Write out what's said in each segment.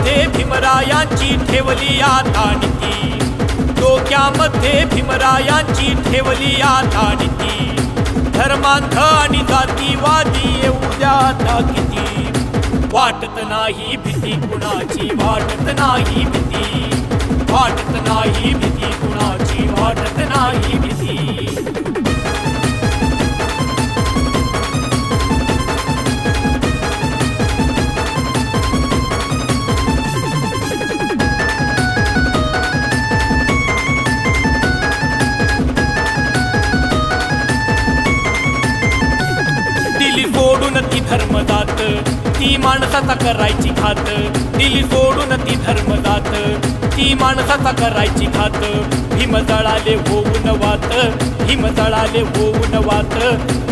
डोक्यामध्ये भीमरायांची ठेवली आता नीती, डोक्यामध्ये भीमरायांची ठेवली आता नीती. धर्मांध आणि जातीवादी येऊ द्या आता किती, वाटत नाही भीती कुणाची, वाटत नाही भीती, वाटत नाही भीती कुणाची, वाटत नाही भीती. दिली सोडून ती धर्मजात, ती माणसाचा करायची घात. दिली सोडून ती धर्मजात, ती माणसाचा करायची घात. भीम जळाले होऊन वात, भीम जळाले होऊन वात,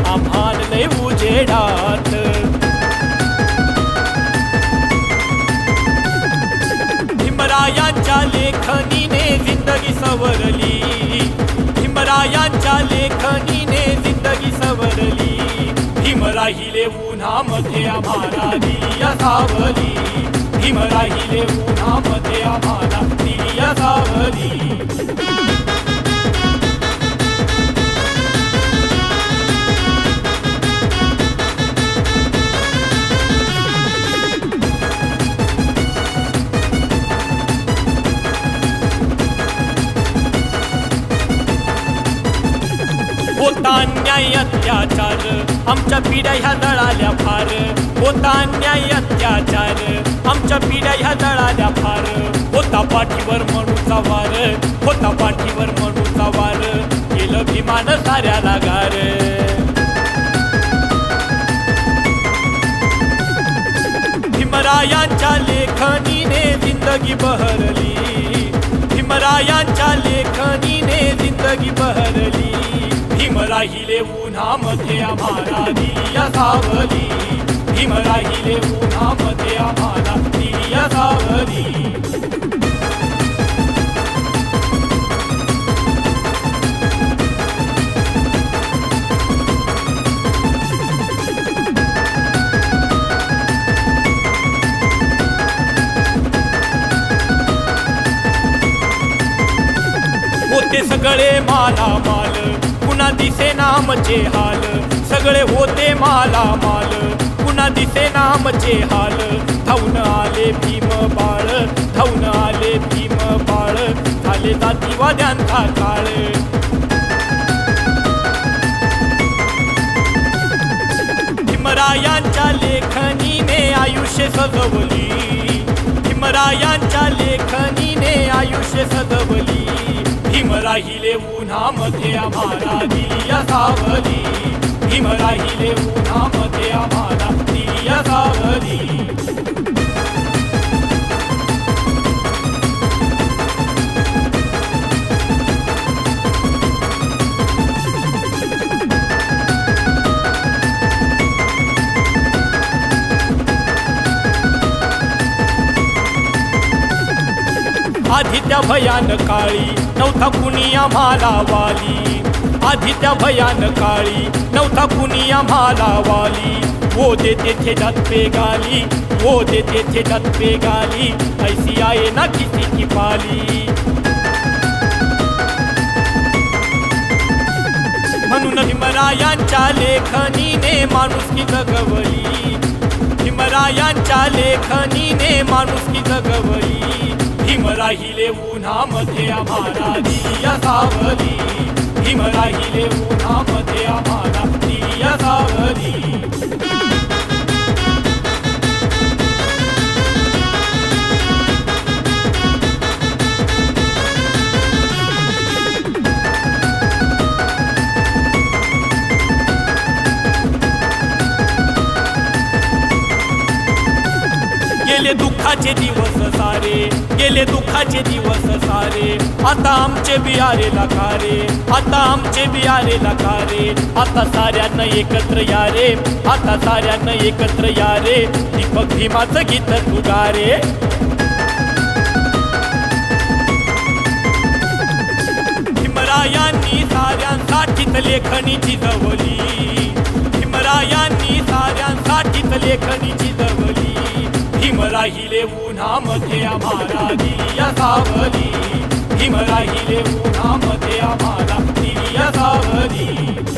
आम्हाल लय उजेडात. भीमरायांच्या लेखनीने जिंदगी सवरली, भीमरायांच्या लेखनीने जिंदगी सवरली. भीम राहिले उन्हामध्ये आम्हाला दिया सावली, भीम राहिले उन्हामध्ये आम्हाला दिया सावली. होता अन्याय अत्याचार, आमच्या पिढ्या ह्या जळाल्या फार. होता अन्याय अत्याचार, आमच्या पिढ्या ह्या जळाल्या फार. होता पाठीवर म्हणूचा वार, होता पाठीवर म्हणूचा वार, केलं भीमान साऱ्याला गार. भीमरायांच्या लेखनीने जिंदगी बहरली, भीमरायांच्या लेखनीने जिंदगी बहरली. भीम राहिले उन्हामध्ये आम्हाला दिया सावली, भीम राहिले उन्हामध्ये आम्हाला दिया सावली. होते सगळे मालामाल, पुन्हा दिसे नामचे हाल. सगळे होते मालामाल, पुन्हा दिसे नामचे हाल. धावून आले भीम बाळ, धावून आले भीम बाळ, झाले जातीवाद्यांचा काळ. भीमरायांच्या लेखनीने आयुष्य सजवली, भीमरायांच्या लेखनीने आयुष्य सजवली. भीम राहिले उन्हामध्ये आम्हाला दिया सावली, भीम राहिले उन्हामध्ये आम्हाला दिया सावली. आधी त्या भयान काळी नव्हता कुणी आम्हाला वाली, आधी त्या भयान काळी नव्हता कुणी आम्हाला वाली. वो देते थे जात पे गाली, वो देते थे जात पे गाली, ऐसी आए ना किसी की पाली. म्हणून भीमरायांच्या लेखनीने माणुसकी जगवली, भीमरायांच्या लेखनीने माणुसकी जगवली. भीम राहिले उन्हामध्ये आम्हाला दिया सावली, भीम राहिले उन्हामध्ये आम्हाला दिया सावली. गेले दुःखाचे दिवस सारे, गेले दुःखाचे दिवस सारे, आता आमचे बियारे लकारे, आता आमचे बियारे लकारे. आता साऱ्यांना एकत्र या रे, आता साऱ्यांना एकत्र या रे, दीपक भीमाचं गीत तू गा रे. भीमरायांनी साऱ्यांसाठीच लेखणीची जवली, भीमरायांनी साऱ्यांसाठीच लेखणीची जवली. भीम भीम राहिले उन्हामध्ये आम्हाला दिया सावली, भीम राहिले उन्हामध्ये आम्हाला दिया सावली.